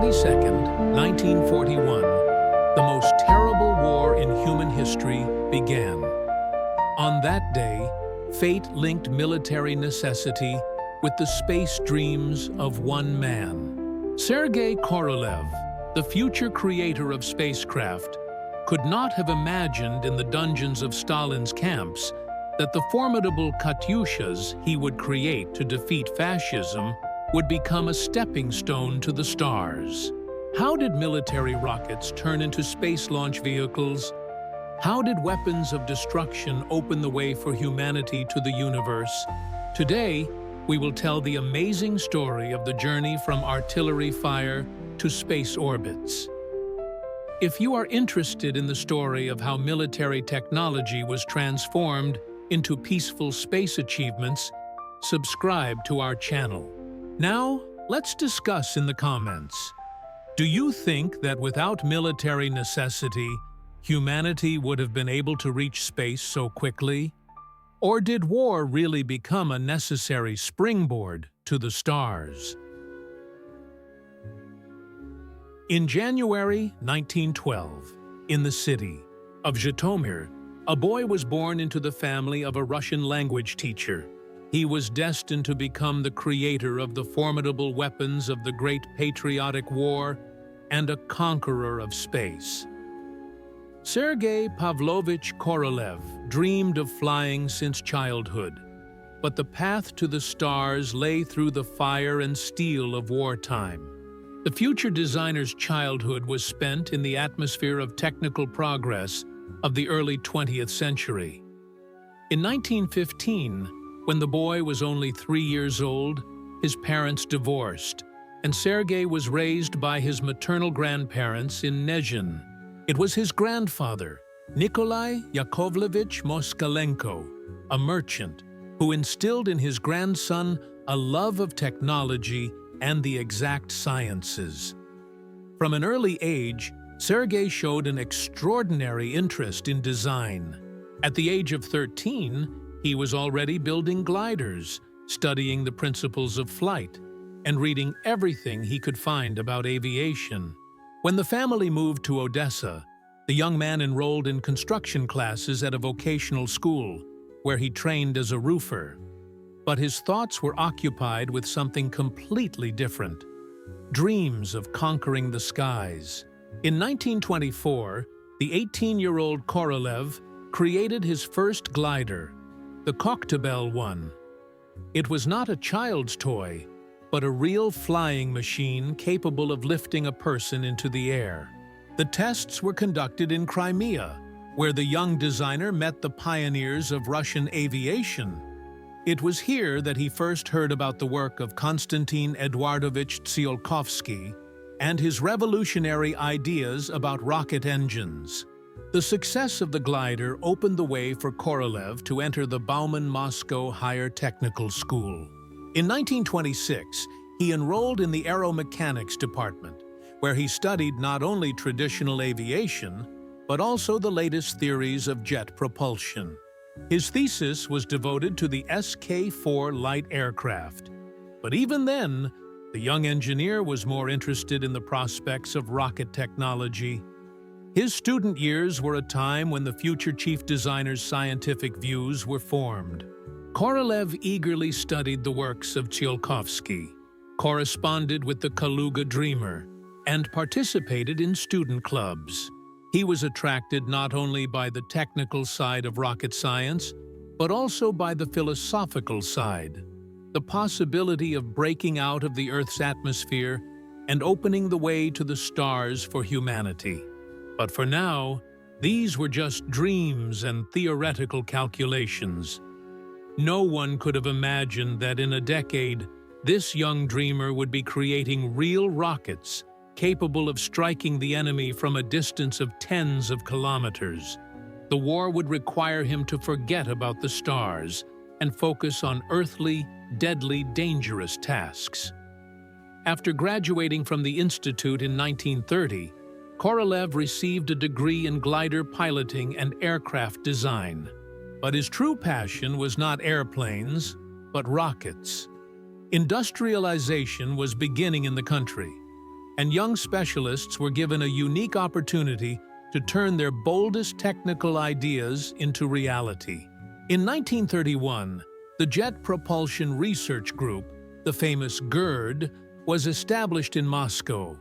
22nd, 1941, the most terrible war in human history began. On that day, fate linked military necessity with the space dreams of one man. Sergey Korolev, the future creator of spacecraft, could not have imagined in the dungeons of Stalin's camps that the formidable Katyushas he would create to defeat fascism would become a stepping stone to the stars. How did military rockets turn into space launch vehicles? How did weapons of destruction open the way for humanity to the universe? Today, we will tell the amazing story of the journey from artillery fire to space orbits. If you are interested in the story of how military technology was transformed into peaceful space achievements, subscribe to our channel. Now, let's discuss in the comments. Do you think that without military necessity, humanity would have been able to reach space so quickly? Or did war really become a necessary springboard to the stars? In January 1912, in the city of Zhytomyr, a boy was born into the family of a Russian language teacher. He was destined to become the creator of the formidable weapons of the Great Patriotic War and a conqueror of space. Sergey Pavlovich Korolev dreamed of flying since childhood, but the path to the stars lay through the fire and steel of wartime. The future designer's childhood was spent in the atmosphere of technical progress of the early 20th century. In 1915, when the boy was only 3 years old, his parents divorced, and Sergey was raised by his maternal grandparents in Nezhin. It was his grandfather, Nikolai Yakovlevich Moskalenko, a merchant, who instilled in his grandson a love of technology and the exact sciences. From an early age, Sergey showed an extraordinary interest in design. At the age of 13, he was already building gliders, studying the principles of flight, and reading everything he could find about aviation. When the family moved to Odessa, the young man enrolled in construction classes at a vocational school, where he trained as a roofer. But his thoughts were occupied with something completely different: dreams of conquering the skies. In 1924, the 18-year-old Korolev created his first glider, the Koktebel 1. It was not a child's toy, but a real flying machine capable of lifting a person into the air. The tests were conducted in Crimea, where the young designer met the pioneers of Russian aviation. It was here that he first heard about the work of Konstantin Eduardovich Tsiolkovsky and his revolutionary ideas about rocket engines. The success of the glider opened the way for Korolev to enter the Bauman Moscow Higher Technical School. In 1926, he enrolled in the aeromechanics department, where he studied not only traditional aviation, but also the latest theories of jet propulsion. His thesis was devoted to the Sk-4 light aircraft. But even then, the young engineer was more interested in the prospects of rocket technology. His student years were a time when the future chief designer's scientific views were formed. Korolev eagerly studied the works of Tsiolkovsky, corresponded with the Kaluga Dreamer, and participated in student clubs. He was attracted not only by the technical side of rocket science, but also by the philosophical side, the possibility of breaking out of the Earth's atmosphere and opening the way to the stars for humanity. But for now, these were just dreams and theoretical calculations. No one could have imagined that in a decade, this young dreamer would be creating real rockets capable of striking the enemy from a distance of tens of kilometers. The war would require him to forget about the stars and focus on earthly, deadly, dangerous tasks. After graduating from the institute in 1930, Korolev received a degree in glider piloting and aircraft design. But his true passion was not airplanes, but rockets. Industrialization was beginning in the country. and young specialists were given a unique opportunity to turn their boldest technical ideas into reality. In 1931, the Jet Propulsion Research Group, the famous GERD, was established in Moscow.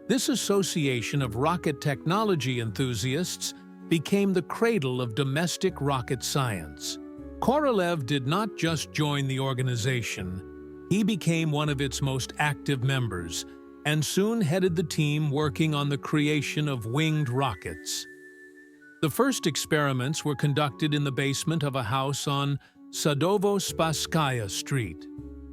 This association of rocket technology enthusiasts became the cradle of domestic rocket science. Korolev did not just join the organization, he became one of its most active members and soon headed the team working on the creation of winged rockets. The first experiments were conducted in the basement of a house on Sadovo-Spasskaya Street.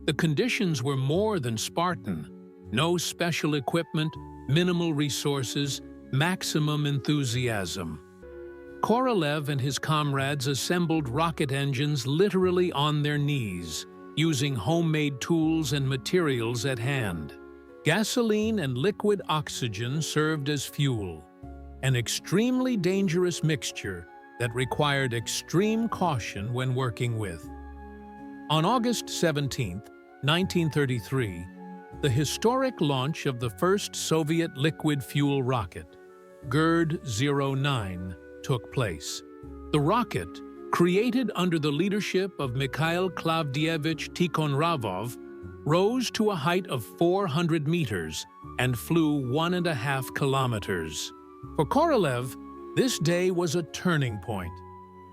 The conditions were more than Spartan. No special equipment, minimal resources, maximum enthusiasm. Korolev and his comrades assembled rocket engines literally on their knees, using homemade tools and materials at hand. Gasoline and liquid oxygen served as fuel, an extremely dangerous mixture that required extreme caution when working with. On August 17, 1933, the historic launch of the first Soviet liquid fuel rocket, GERD-09, took place. The rocket, created under the leadership of Mikhail Klavdievich Tikhonravov, rose to a height of 400 meters and flew 1.5 kilometers. For Korolev, this day was a turning point.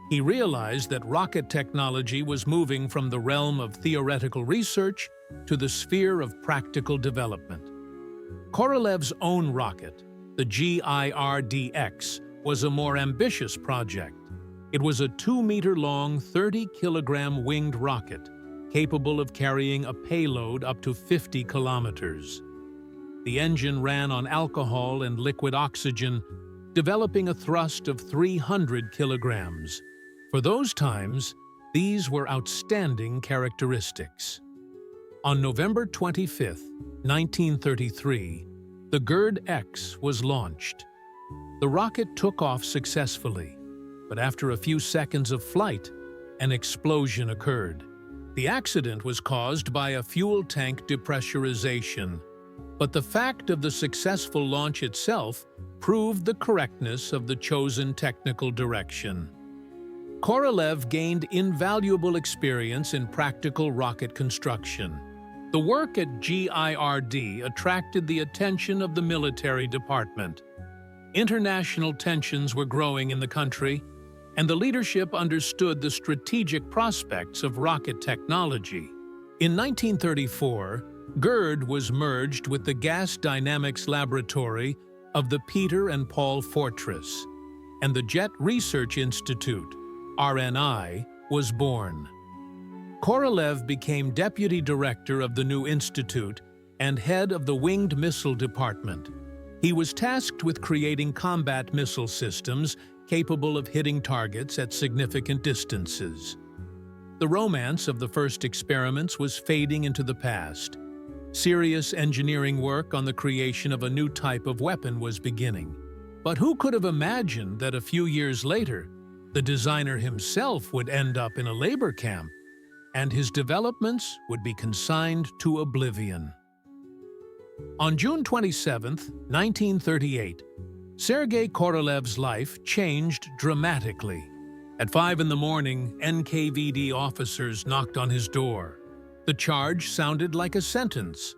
He realized that rocket technology was moving from the realm of theoretical research to the sphere of practical development. Korolev's own rocket, the GIRDX, was a more ambitious project. It was a 2-meter-long, 30-kilogram winged rocket, capable of carrying a payload up to 50 kilometers. The engine ran on alcohol and liquid oxygen, developing a thrust of 300 kilograms. For those times, these were outstanding characteristics. On November 25, 1933, the GERD-X was launched. The rocket took off successfully, but after a few seconds of flight, an explosion occurred. The accident was caused by a fuel tank depressurization, but the fact of the successful launch itself proved the correctness of the chosen technical direction. Korolev gained invaluable experience in practical rocket construction. The work at GIRD attracted the attention of the military department. International tensions were growing in the country, and the leadership understood the strategic prospects of rocket technology. In 1934, GERD was merged with the Gas Dynamics Laboratory of the Peter and Paul Fortress, and the Jet Research Institute, RNI, was born. Korolev became deputy director of the new institute and head of the Winged Missile Department. He was tasked with creating combat missile systems capable of hitting targets at significant distances. The romance of the first experiments was fading into the past. Serious engineering work on the creation of a new type of weapon was beginning. But who could have imagined that a few years later, the designer himself would end up in a labor camp, and his developments would be consigned to oblivion. On June 27, 1938, Sergey Korolev's life changed dramatically. At 5 in the morning, NKVD officers knocked on his door. The charge sounded like a sentence: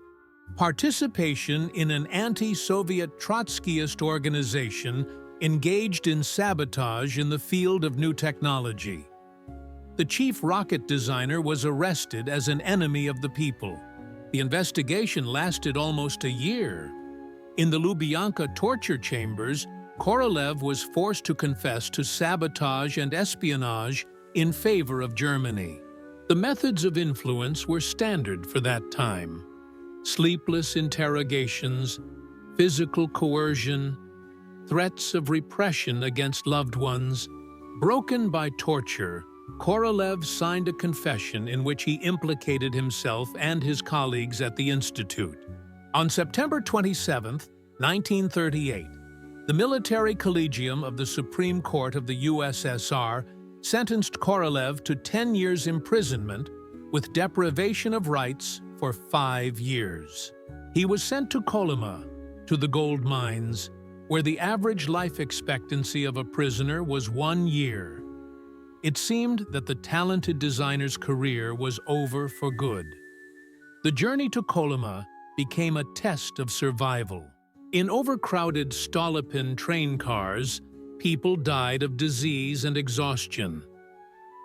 participation in an anti-Soviet Trotskyist organization engaged in sabotage in the field of new technology. The chief rocket designer was arrested as an enemy of the people. The investigation lasted almost a year. In the Lubyanka torture chambers, Korolev was forced to confess to sabotage and espionage in favor of Germany. The methods of influence were standard for that time: sleepless interrogations, physical coercion, threats of repression against loved ones. Broken by torture, Korolev signed a confession in which he implicated himself and his colleagues at the Institute. On September 27, 1938, the Military Collegium of the Supreme Court of the USSR sentenced Korolev to 10 years imprisonment with deprivation of rights for 5 years. He was sent to Kolyma, to the gold mines, where the average life expectancy of a prisoner was 1 year. It seemed that the talented designer's career was over for good. The journey to Kolyma became a test of survival. In overcrowded Stolypin train cars, people died of disease and exhaustion.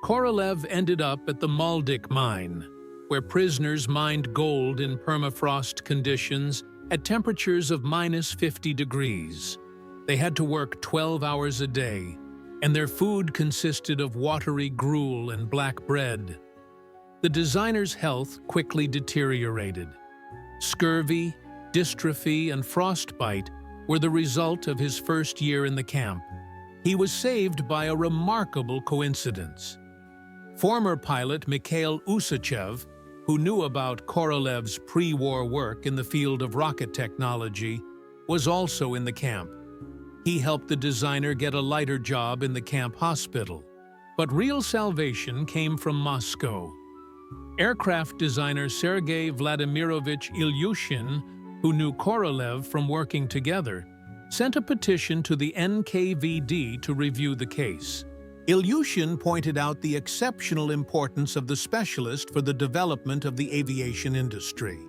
Korolev ended up at the Maldik mine, where prisoners mined gold in permafrost conditions at temperatures of -50 degrees. They had to work 12 hours a day, and their food consisted of watery gruel and black bread. The designer's health quickly deteriorated. Scurvy, dystrophy, and frostbite were the result of his first year in the camp. He was saved by a remarkable coincidence. Former pilot Mikhail Usachev, who knew about Korolev's pre-war work in the field of rocket technology, was also in the camp. He helped the designer get a lighter job in the camp hospital. But real salvation came from Moscow. Aircraft designer Sergey Vladimirovich Ilyushin, who knew Korolev from working together, sent a petition to the NKVD to review the case. Ilyushin pointed out the exceptional importance of the specialist for the development of the aviation industry.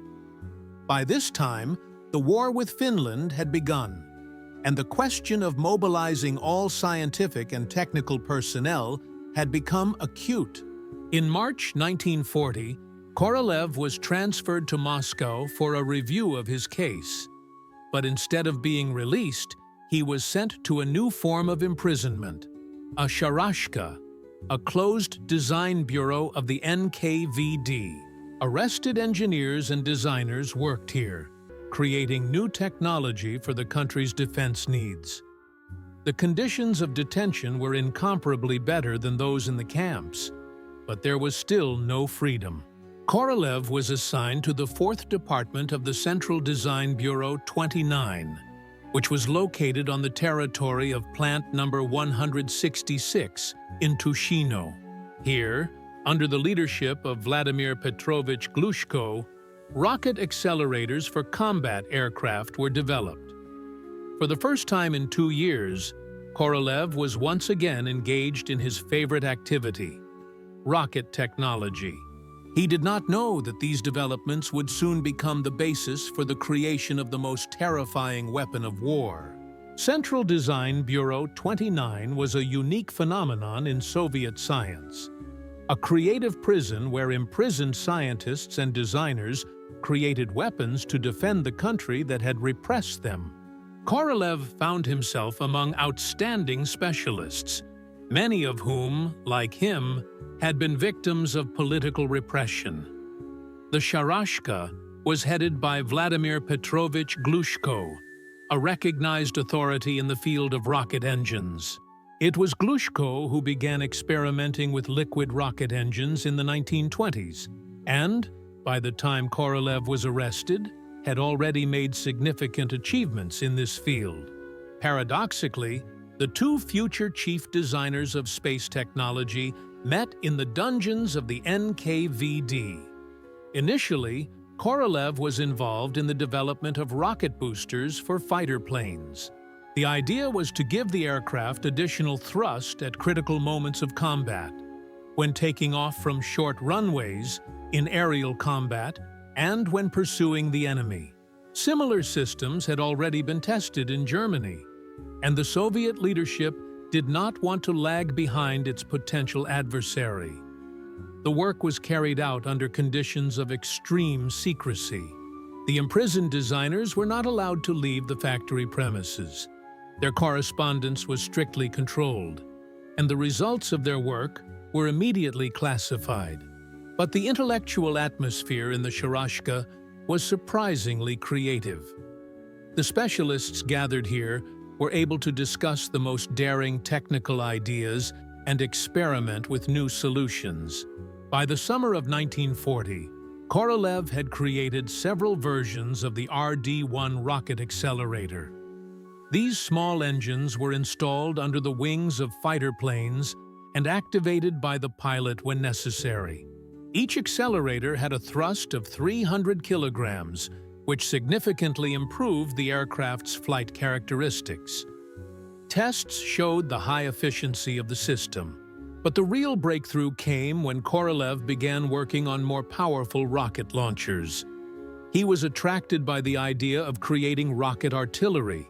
By this time, the war with Finland had begun, and the question of mobilizing all scientific and technical personnel had become acute. In March 1940, Korolev was transferred to Moscow for a review of his case. But instead of being released, he was sent to a new form of imprisonment, a sharashka, a closed design bureau of the NKVD. Arrested engineers and designers worked here, creating new technology for the country's defense needs. The conditions of detention were incomparably better than those in the camps, but there was still no freedom. Korolev was assigned to the 4th Department of the Central Design Bureau 29, which was located on the territory of Plant Number 166 in Tushino. Here, under the leadership of Vladimir Petrovich Glushko, rocket accelerators for combat aircraft were developed. For the first time in 2 years, Korolev was once again engaged in his favorite activity, rocket technology. He did not know that these developments would soon become the basis for the creation of the most terrifying weapon of war. Central Design Bureau 29 was a unique phenomenon in Soviet science, a creative prison where imprisoned scientists and designers created weapons to defend the country that had repressed them. Korolev found himself among outstanding specialists, many of whom, like him, had been victims of political repression. The Sharashka was headed by Vladimir Petrovich Glushko, a recognized authority in the field of rocket engines. It was Glushko who began experimenting with liquid rocket engines in the 1920s, and, by the time Korolev was arrested, had already made significant achievements in this field. Paradoxically, the two future chief designers of space technology met in the dungeons of the NKVD. Initially, Korolev was involved in the development of rocket boosters for fighter planes. The idea was to give the aircraft additional thrust at critical moments of combat, when taking off from short runways, in aerial combat, and when pursuing the enemy. Similar systems had already been tested in Germany, and the Soviet leadership did not want to lag behind its potential adversary. The work was carried out under conditions of extreme secrecy. The imprisoned designers were not allowed to leave the factory premises. Their correspondence was strictly controlled, and the results of their work were immediately classified. But the intellectual atmosphere in the Sharashka was surprisingly creative. The specialists gathered here were able to discuss the most daring technical ideas and experiment with new solutions. By the summer of 1940, Korolev had created several versions of the RD-1 rocket accelerator. These small engines were installed under the wings of fighter planes and activated by the pilot when necessary. Each accelerator had a thrust of 300 kilograms, which significantly improved the aircraft's flight characteristics. Tests showed the high efficiency of the system, but the real breakthrough came when Korolev began working on more powerful rocket launchers. He was attracted by the idea of creating rocket artillery,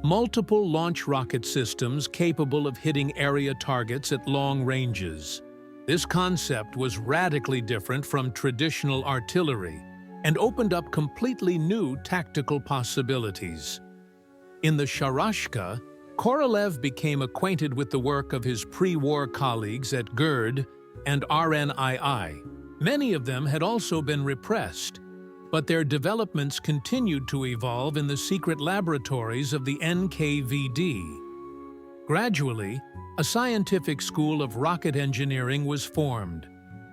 multiple launch rocket systems capable of hitting area targets at long ranges. This concept was radically different from traditional artillery and opened up completely new tactical possibilities. In the Sharashka, Korolev became acquainted with the work of his pre-war colleagues at GERD and RNII. Many of them had also been repressed, but their developments continued to evolve in the secret laboratories of the NKVD. Gradually, a scientific school of rocket engineering was formed,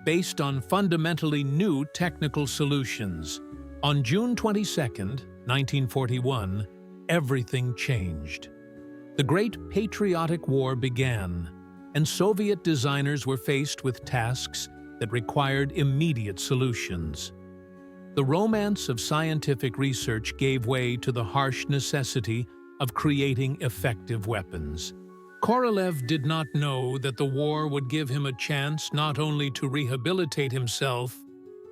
based on fundamentally new technical solutions. On June 22, 1941, everything changed. The Great Patriotic War began, and Soviet designers were faced with tasks that required immediate solutions. The romance of scientific research gave way to the harsh necessity of creating effective weapons. Korolev did not know that the war would give him a chance not only to rehabilitate himself,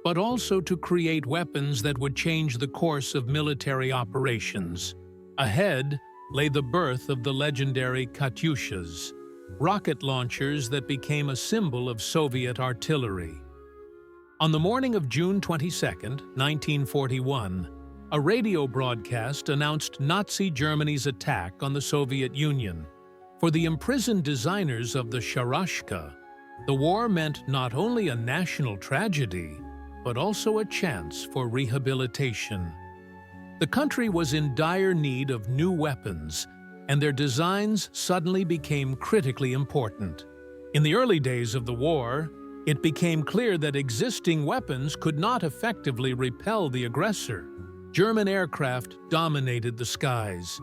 but also to create weapons that would change the course of military operations. Ahead lay the birth of the legendary Katyushas, rocket launchers that became a symbol of Soviet artillery. On the morning of June 22, 1941, a radio broadcast announced Nazi Germany's attack on the Soviet Union. For the imprisoned designers of the Sharashka, the war meant not only a national tragedy, but also a chance for rehabilitation. The country was in dire need of new weapons, and their designs suddenly became critically important. In the early days of the war, it became clear that existing weapons could not effectively repel the aggressor. German aircraft dominated the skies.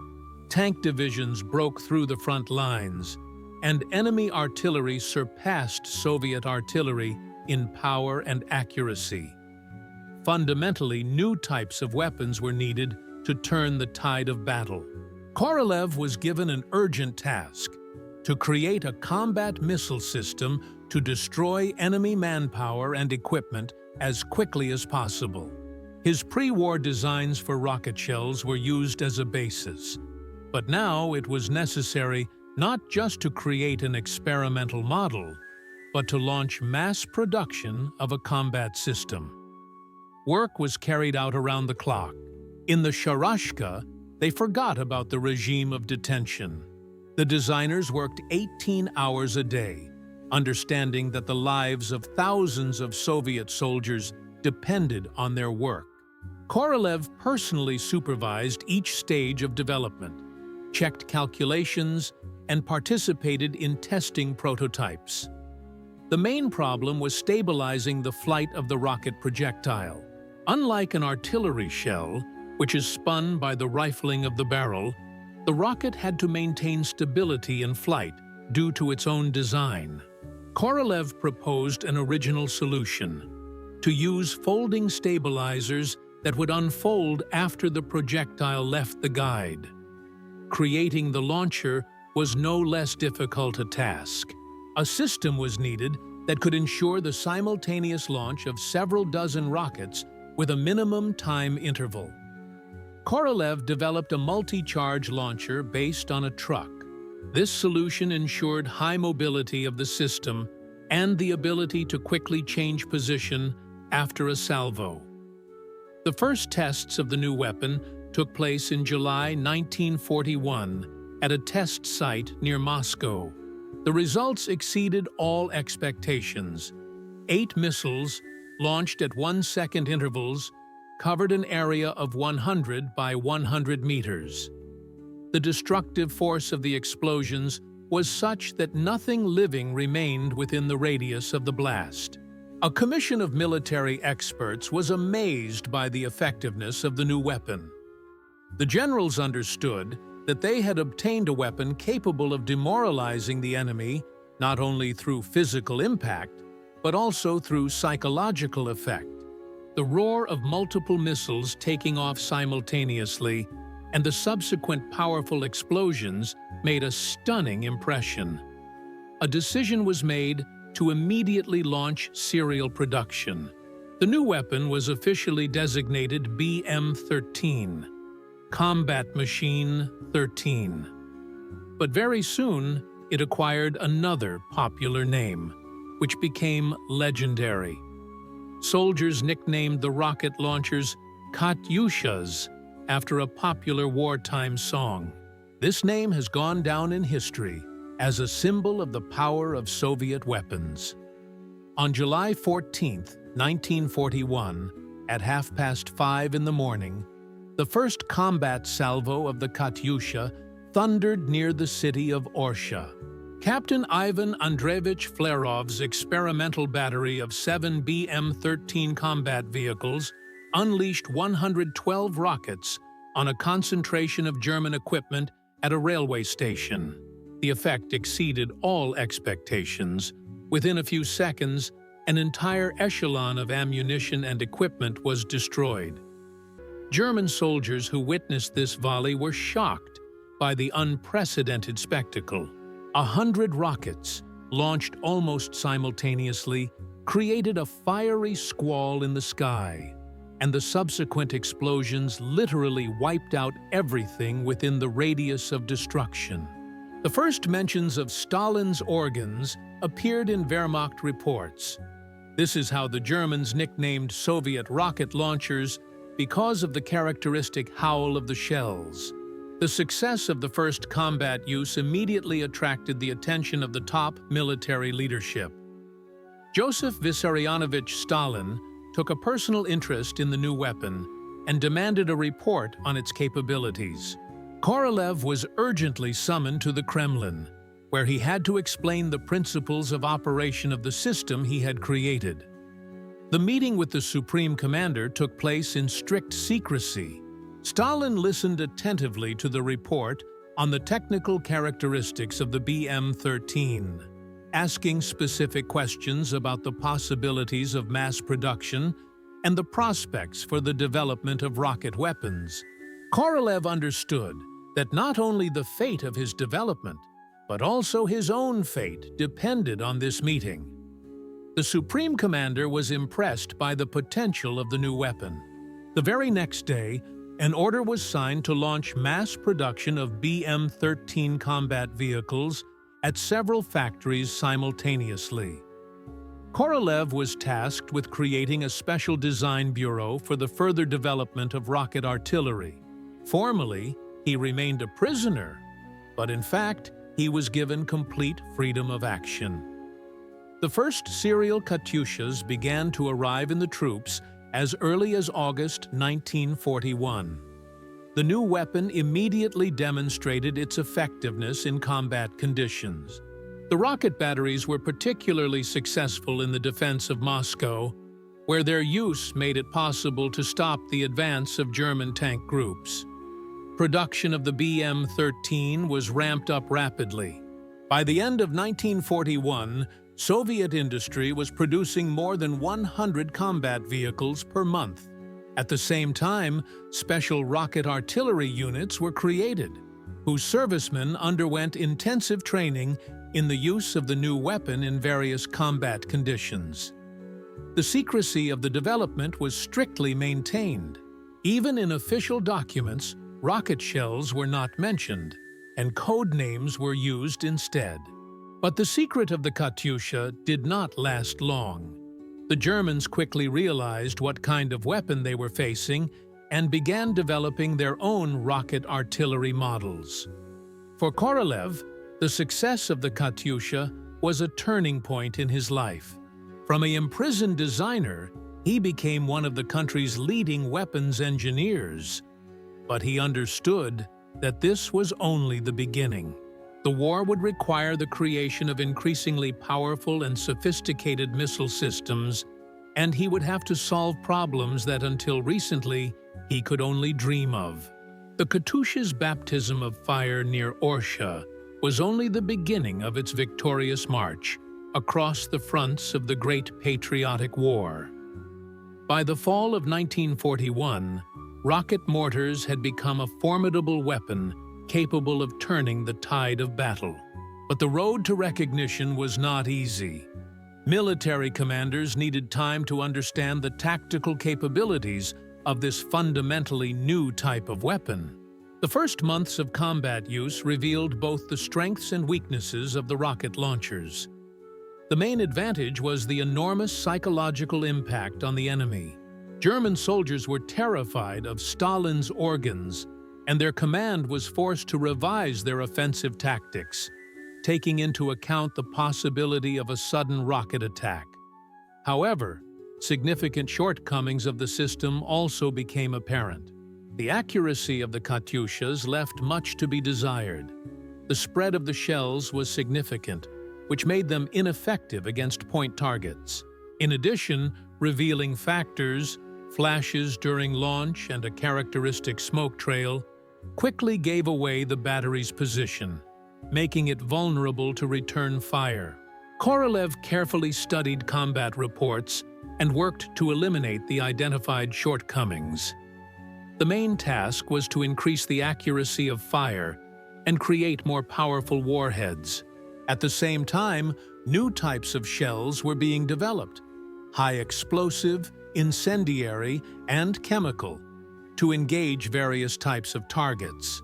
Tank divisions broke through the front lines, and enemy artillery surpassed Soviet artillery in power and accuracy. Fundamentally, new types of weapons were needed to turn the tide of battle. Korolev was given an urgent task: to create a combat missile system to destroy enemy manpower and equipment as quickly as possible. His pre-war designs for rocket shells were used as a basis, but now it was necessary not just to create an experimental model, but to launch mass production of a combat system. Work was carried out around the clock. In the Sharashka, they forgot about the regime of detention. The designers worked 18 hours a day, understanding that the lives of thousands of Soviet soldiers depended on their work. Korolev personally supervised each stage of development, checked calculations, and participated in testing prototypes. The main problem was stabilizing the flight of the rocket projectile. Unlike an artillery shell, which is spun by the rifling of the barrel, the rocket had to maintain stability in flight due to its own design. Korolev proposed an original solution: to use folding stabilizers that would unfold after the projectile left the guide. Creating the launcher was no less difficult a task. A system was needed that could ensure the simultaneous launch of several dozen rockets with a minimum time interval. Korolev developed a multi-charge launcher based on a truck. This solution ensured high mobility of the system and the ability to quickly change position after a salvo. The first tests of the new weapon took place in July 1941 at a test site near Moscow. The results exceeded all expectations. 8 missiles, launched at 1-second intervals, covered an area of 100 by 100 meters. The destructive force of the explosions was such that nothing living remained within the radius of the blast. A commission of military experts was amazed by the effectiveness of the new weapon. The generals understood that they had obtained a weapon capable of demoralizing the enemy not only through physical impact, but also through psychological effect. The roar of multiple missiles taking off simultaneously and the subsequent powerful explosions made a stunning impression. A decision was made to immediately launch serial production. The new weapon was officially designated BM-13, Combat Machine 13. But very soon, it acquired another popular name, which became legendary. Soldiers nicknamed the rocket launchers Katyushas after a popular wartime song. This name has gone down in history as a symbol of the power of Soviet weapons. On July 14, 1941, at 5:30 in the morning, the first combat salvo of the Katyusha thundered near the city of Orsha. Captain Ivan Andreevich Flerov's experimental battery of 7 BM-13 combat vehicles unleashed 112 rockets on a concentration of German equipment at a railway station. The effect exceeded all expectations. Within a few seconds, an entire echelon of ammunition and equipment was destroyed. German soldiers who witnessed this volley were shocked by the unprecedented spectacle. 100 rockets, launched almost simultaneously, created a fiery squall in the sky, and the subsequent explosions literally wiped out everything within the radius of destruction. The first mentions of Stalin's organs appeared in Wehrmacht reports. This is how the Germans nicknamed Soviet rocket launchers because of the characteristic howl of the shells. The success of the first combat use immediately attracted the attention of the top military leadership. Joseph Vissarionovich Stalin took a personal interest in the new weapon and demanded a report on its capabilities. Korolev was urgently summoned to the Kremlin, where he had to explain the principles of operation of the system he had created. The meeting with the Supreme Commander took place in strict secrecy. Stalin listened attentively to the report on the technical characteristics of the BM-13, asking specific questions about the possibilities of mass production and the prospects for the development of rocket weapons. Korolev understood that not only the fate of his development, but also his own fate depended on this meeting. The Supreme Commander was impressed by the potential of the new weapon. The very next day, an order was signed to launch mass production of BM-13 combat vehicles at several factories simultaneously. Korolev was tasked with creating a special design bureau for the further development of rocket artillery. Formally, he remained a prisoner, but in fact, he was given complete freedom of action. The first serial Katyushas began to arrive in the troops as early as August 1941. The new weapon immediately demonstrated its effectiveness in combat conditions. The rocket batteries were particularly successful in the defense of Moscow, where their use made it possible to stop the advance of German tank groups. Production of the BM-13 was ramped up rapidly. By the end of 1941, Soviet industry was producing more than 100 combat vehicles per month. At the same time, special rocket artillery units were created, whose servicemen underwent intensive training in the use of the new weapon in various combat conditions. The secrecy of the development was strictly maintained. Even in official documents, rocket shells were not mentioned, and code names were used instead. But the secret of the Katyusha did not last long. The Germans quickly realized what kind of weapon they were facing and began developing their own rocket artillery models. For Korolev, the success of the Katyusha was a turning point in his life. From an imprisoned designer, he became one of the country's leading weapons engineers. But he understood that this was only the beginning. The war would require the creation of increasingly powerful and sophisticated missile systems, and he would have to solve problems that until recently he could only dream of. The Katyusha's baptism of fire near Orsha was only the beginning of its victorious march across the fronts of the Great Patriotic War. By the fall of 1941, rocket mortars had become a formidable weapon capable of turning the tide of battle. But the road to recognition was not easy. Military commanders needed time to understand the tactical capabilities of this fundamentally new type of weapon. The first months of combat use revealed both the strengths and weaknesses of the rocket launchers. The main advantage was the enormous psychological impact on the enemy. German soldiers were terrified of Stalin's organs, and their command was forced to revise their offensive tactics, taking into account the possibility of a sudden rocket attack. However, significant shortcomings of the system also became apparent. The accuracy of the Katyushas left much to be desired. The spread of the shells was significant, which made them ineffective against point targets. In addition, revealing factors, flashes during launch, and a characteristic smoke trail quickly gave away the battery's position, making it vulnerable to return fire. Korolev carefully studied combat reports and worked to eliminate the identified shortcomings. The main task was to increase the accuracy of fire and create more powerful warheads. At the same time, new types of shells were being developed, high explosive, incendiary, and chemical, to engage various types of targets.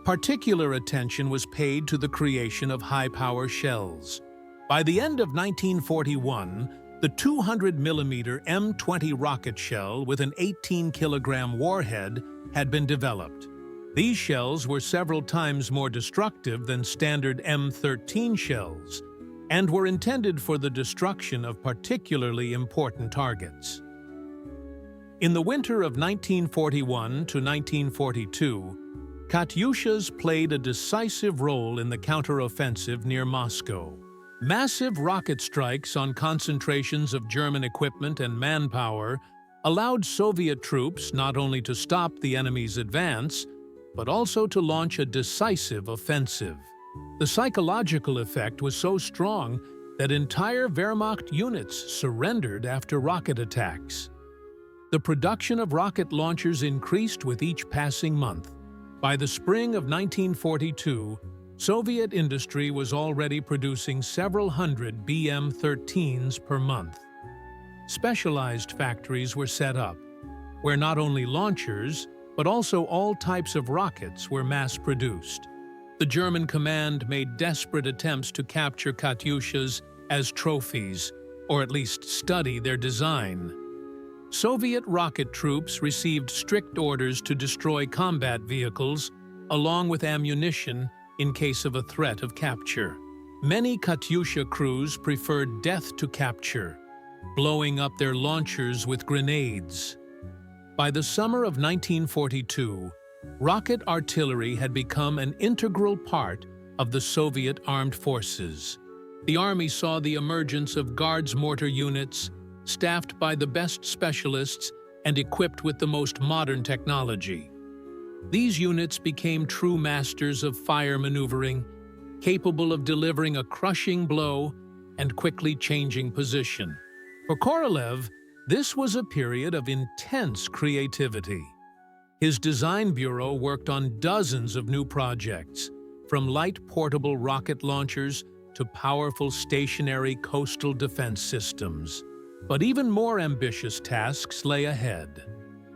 Particular attention was paid to the creation of high-power shells. By the end of 1941, the 200mm M20 rocket shell with an 18-kilogram warhead had been developed. These shells were several times more destructive than standard M13 shells and were intended for the destruction of particularly important targets. In the winter of 1941 to 1942, Katyushas played a decisive role in the counteroffensive near Moscow. Massive rocket strikes on concentrations of German equipment and manpower allowed Soviet troops not only to stop the enemy's advance, but also to launch a decisive offensive. The psychological effect was so strong that entire Wehrmacht units surrendered after rocket attacks. The production of rocket launchers increased with each passing month. By the spring of 1942, Soviet industry was already producing several hundred BM-13s per month. Specialized factories were set up, where not only launchers, but also all types of rockets were mass-produced. The German command made desperate attempts to capture Katyushas as trophies, or at least study their design. Soviet rocket troops received strict orders to destroy combat vehicles, along with ammunition, in case of a threat of capture. Many Katyusha crews preferred death to capture, blowing up their launchers with grenades. By the summer of 1942, rocket artillery had become an integral part of the Soviet armed forces. The army saw the emergence of Guards mortar units, staffed by the best specialists and equipped with the most modern technology. These units became true masters of fire maneuvering, capable of delivering a crushing blow and quickly changing position. For Korolev, this was a period of intense creativity. His design bureau worked on dozens of new projects, from light portable rocket launchers to powerful stationary coastal defense systems. But even more ambitious tasks lay ahead.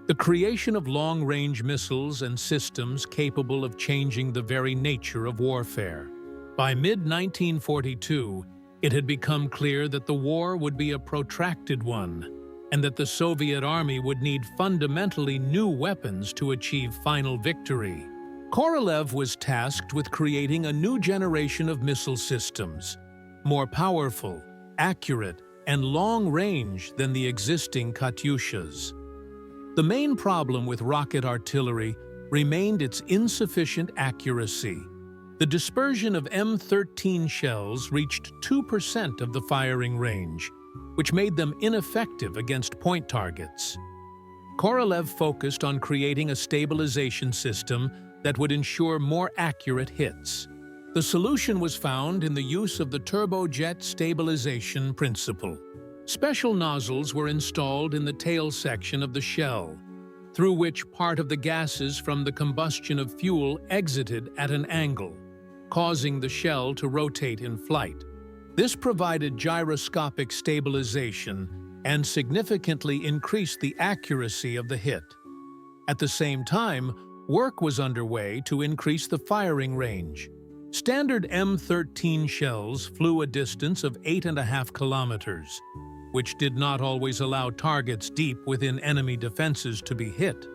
The creation of long-range missiles and systems capable of changing the very nature of warfare. By mid-1942, it had become clear that the war would be a protracted one, and that the Soviet army would need fundamentally new weapons to achieve final victory. Korolev was tasked with creating a new generation of missile systems, more powerful, accurate, and long-range than the existing Katyushas. The main problem with rocket artillery remained its insufficient accuracy. The dispersion of M13 shells reached 2% of the firing range, which made them ineffective against point targets. Korolev focused on creating a stabilization system that would ensure more accurate hits. The solution was found in the use of the turbojet stabilization principle. Special nozzles were installed in the tail section of the shell, through which part of the gases from the combustion of fuel exited at an angle, causing the shell to rotate in flight. This provided gyroscopic stabilization and significantly increased the accuracy of the hit. At the same time, work was underway to increase the firing range. Standard M13 shells flew a distance of 8.5 kilometers, which did not always allow targets deep within enemy defenses to be hit.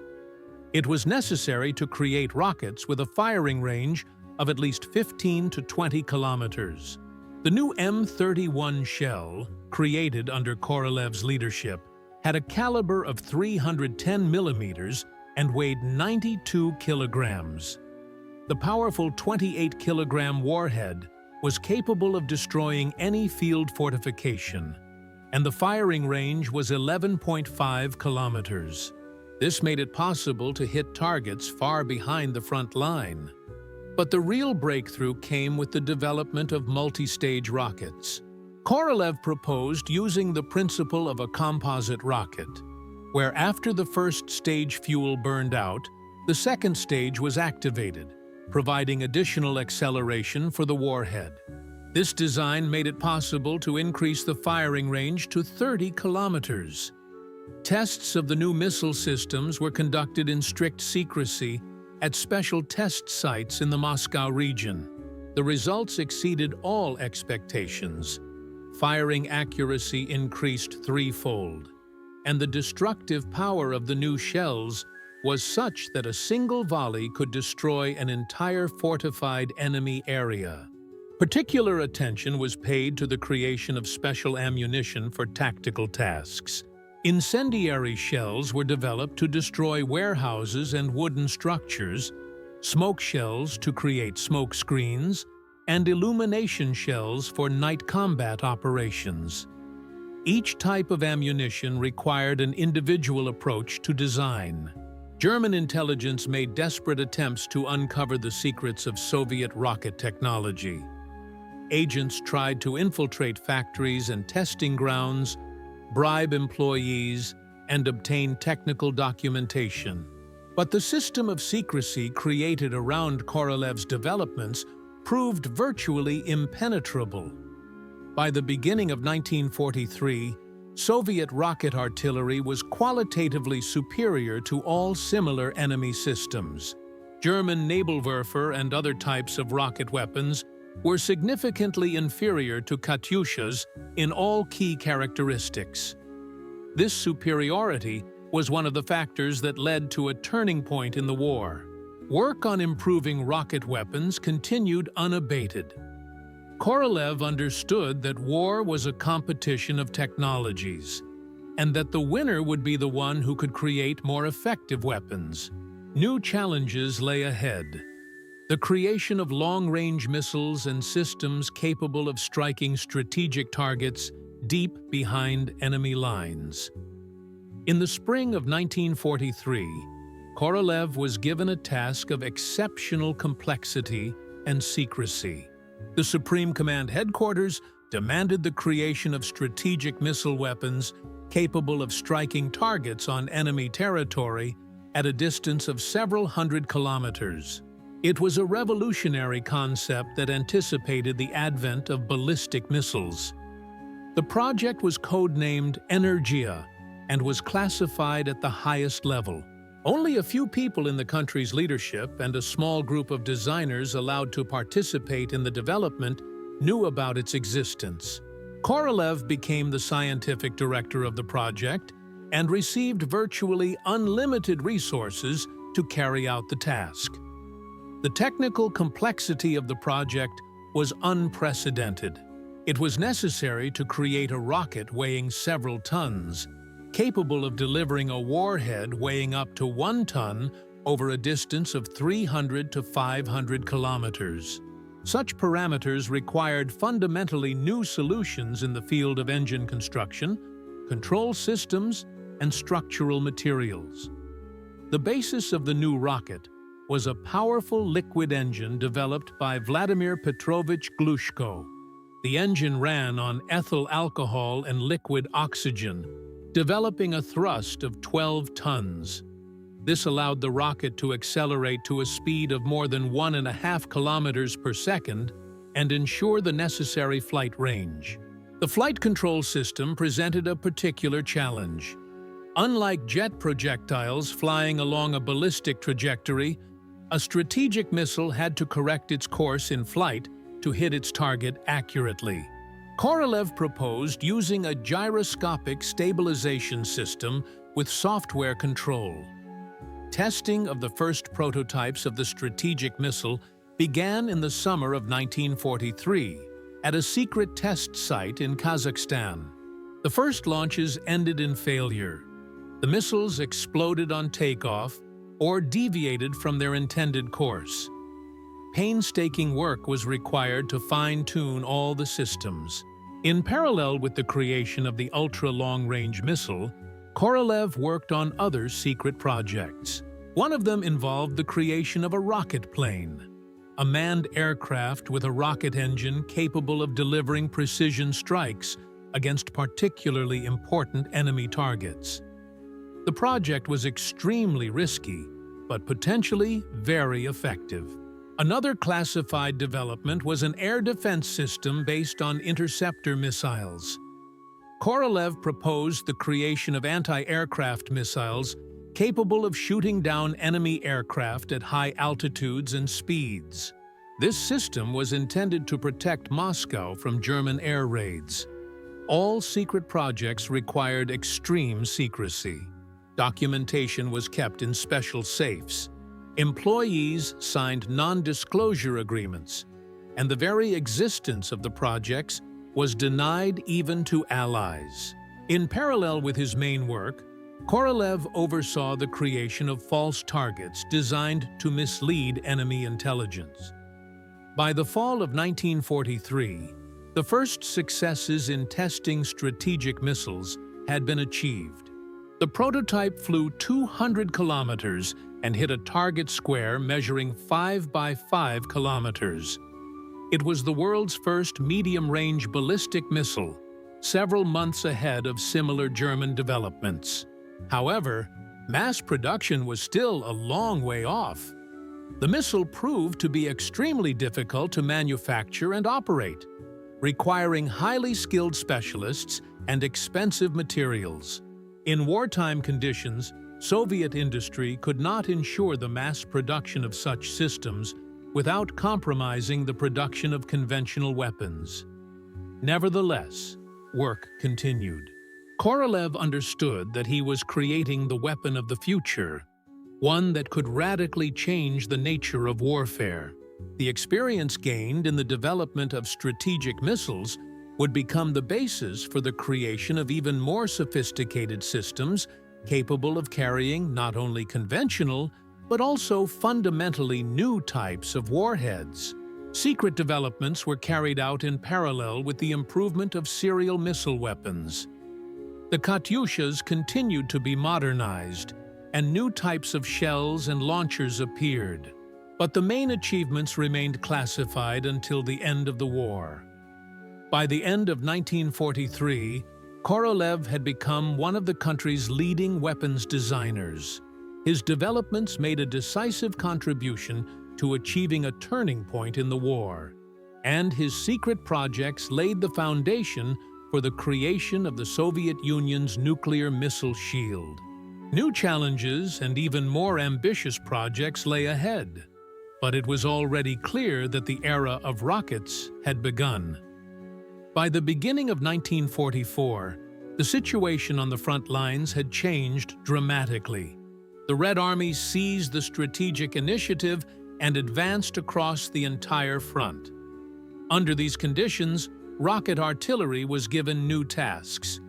It was necessary to create rockets with a firing range of at least 15 to 20 kilometers. The new M31 shell, created under Korolev's leadership, had a caliber of 310 millimeters and weighed 92 kilograms. The powerful 28-kilogram warhead was capable of destroying any field fortification, and the firing range was 11.5 kilometers. This made it possible to hit targets far behind the front line. But the real breakthrough came with the development of multi-stage rockets. Korolev proposed using the principle of a composite rocket, where after the first stage fuel burned out, the second stage was activated, providing additional acceleration for the warhead. This design made it possible to increase the firing range to 30 kilometers. Tests of the new missile systems were conducted in strict secrecy at special test sites in the Moscow region. The results exceeded all expectations. Firing accuracy increased threefold, and the destructive power of the new shells was such that a single volley could destroy an entire fortified enemy area. Particular attention was paid to the creation of special ammunition for tactical tasks. Incendiary shells were developed to destroy warehouses and wooden structures, smoke shells to create smoke screens, and illumination shells for night combat operations. Each type of ammunition required an individual approach to design. German intelligence made desperate attempts to uncover the secrets of Soviet rocket technology. Agents tried to infiltrate factories and testing grounds, bribe employees, and obtain technical documentation. But the system of secrecy created around Korolev's developments proved virtually impenetrable. By the beginning of 1943, Soviet rocket artillery was qualitatively superior to all similar enemy systems. German Nebelwerfer and other types of rocket weapons were significantly inferior to Katyushas in all key characteristics. This superiority was one of the factors that led to a turning point in the war. Work on improving rocket weapons continued unabated. Korolev understood that war was a competition of technologies, and that the winner would be the one who could create more effective weapons. New challenges lay ahead. The creation of long-range missiles and systems capable of striking strategic targets deep behind enemy lines. In the spring of 1943, Korolev was given a task of exceptional complexity and secrecy. The Supreme Command Headquarters demanded the creation of strategic missile weapons capable of striking targets on enemy territory at a distance of several hundred kilometers. It was a revolutionary concept that anticipated the advent of ballistic missiles. The project was codenamed Energia and was classified at the highest level. Only a few people in the country's leadership and a small group of designers allowed to participate in the development knew about its existence. Korolev became the scientific director of the project and received virtually unlimited resources to carry out the task. The technical complexity of the project was unprecedented. It was necessary to create a rocket weighing several tons, capable of delivering a warhead weighing up to 1 ton over a distance of 300 to 500 kilometers. Such parameters required fundamentally new solutions in the field of engine construction, control systems, and structural materials. The basis of the new rocket was a powerful liquid engine developed by Vladimir Petrovich Glushko. The engine ran on ethyl alcohol and liquid oxygen, developing a thrust of 12 tons. This allowed the rocket to accelerate to a speed of more than 1.5 kilometers per second and ensure the necessary flight range. The flight control system presented a particular challenge. Unlike jet projectiles flying along a ballistic trajectory, a strategic missile had to correct its course in flight to hit its target accurately. Korolev proposed using a gyroscopic stabilization system with software control. Testing of the first prototypes of the strategic missile began in the summer of 1943 at a secret test site in Kazakhstan. The first launches ended in failure. The missiles exploded on takeoff or deviated from their intended course. Painstaking work was required to fine-tune all the systems. In parallel with the creation of the ultra-long-range missile, Korolev worked on other secret projects. One of them involved the creation of a rocket plane, a manned aircraft with a rocket engine capable of delivering precision strikes against particularly important enemy targets. The project was extremely risky, but potentially very effective. Another classified development was an air defense system based on interceptor missiles. Korolev proposed the creation of anti-aircraft missiles capable of shooting down enemy aircraft at high altitudes and speeds. This system was intended to protect Moscow from German air raids. All secret projects required extreme secrecy. Documentation was kept in special safes. Employees signed non-disclosure agreements, and the very existence of the projects was denied even to allies. In parallel with his main work, Korolev oversaw the creation of false targets designed to mislead enemy intelligence. By the fall of 1943, the first successes in testing strategic missiles had been achieved. The prototype flew 200 kilometers and hit a target square measuring 5 by 5 kilometers. It was the world's first medium-range ballistic missile, several months ahead of similar German developments. However, mass production was still a long way off. The missile proved to be extremely difficult to manufacture and operate, requiring highly skilled specialists and expensive materials. In wartime conditions, Soviet industry could not ensure the mass production of such systems without compromising the production of conventional weapons. Nevertheless, work continued. Korolev understood that he was creating the weapon of the future, one that could radically change the nature of warfare. The experience gained in the development of strategic missiles would become the basis for the creation of even more sophisticated systems capable of carrying not only conventional, but also fundamentally new types of warheads. Secret developments were carried out in parallel with the improvement of serial missile weapons. The Katyushas continued to be modernized, and new types of shells and launchers appeared. But the main achievements remained classified until the end of the war. By the end of 1943, Korolev had become one of the country's leading weapons designers. His developments made a decisive contribution to achieving a turning point in the war, and his secret projects laid the foundation for the creation of the Soviet Union's nuclear missile shield. New challenges and even more ambitious projects lay ahead, but it was already clear that the era of rockets had begun. By the beginning of 1944, the situation on the front lines had changed dramatically. The Red Army seized the strategic initiative and advanced across the entire front. Under these conditions, rocket artillery was given new tasks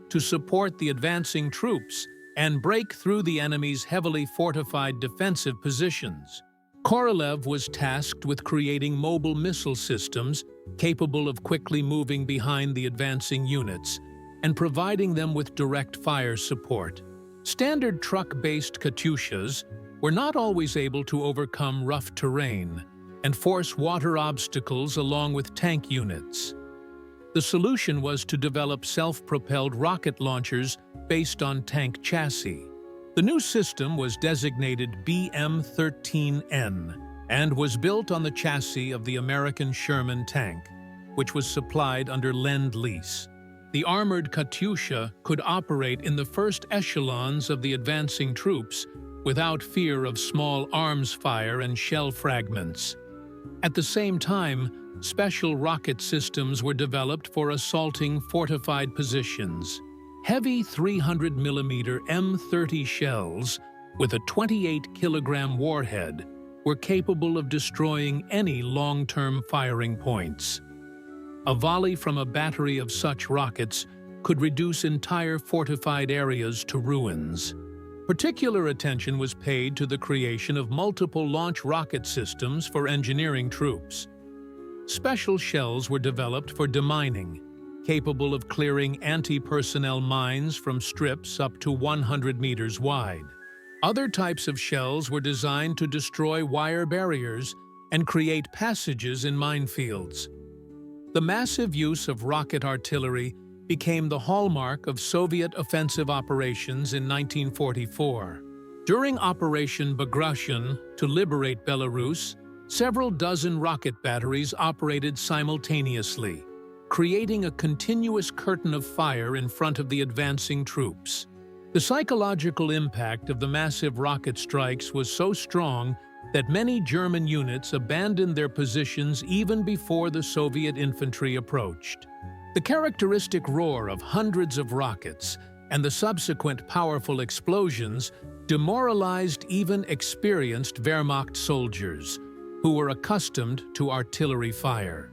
to support the advancing troops and break through the enemy's heavily fortified defensive positions. Korolev was tasked with creating mobile missile systems capable of quickly moving behind the advancing units and providing them with direct fire support. Standard truck-based Katyushas were not always able to overcome rough terrain and force water obstacles along with tank units. The solution was to develop self-propelled rocket launchers based on tank chassis. The new system was designated BM-13N and was built on the chassis of the American Sherman tank, which was supplied under Lend-Lease. The armored Katyusha could operate in the first echelons of the advancing troops without fear of small arms fire and shell fragments. At the same time, special rocket systems were developed for assaulting fortified positions. Heavy 300mm M30 shells with a 28-kilogram warhead were capable of destroying any long-term firing points. A volley from a battery of such rockets could reduce entire fortified areas to ruins. Particular attention was paid to the creation of multiple launch rocket systems for engineering troops. Special shells were developed for demining, capable of clearing anti-personnel mines from strips up to 100 meters wide. Other types of shells were designed to destroy wire barriers and create passages in minefields. The massive use of rocket artillery became the hallmark of Soviet offensive operations in 1944. During Operation Bagration to liberate Belarus, several dozen rocket batteries operated simultaneously, creating a continuous curtain of fire in front of the advancing troops. The psychological impact of the massive rocket strikes was so strong that many German units abandoned their positions even before the Soviet infantry approached. The characteristic roar of hundreds of rockets and the subsequent powerful explosions demoralized even experienced Wehrmacht soldiers, who were accustomed to artillery fire.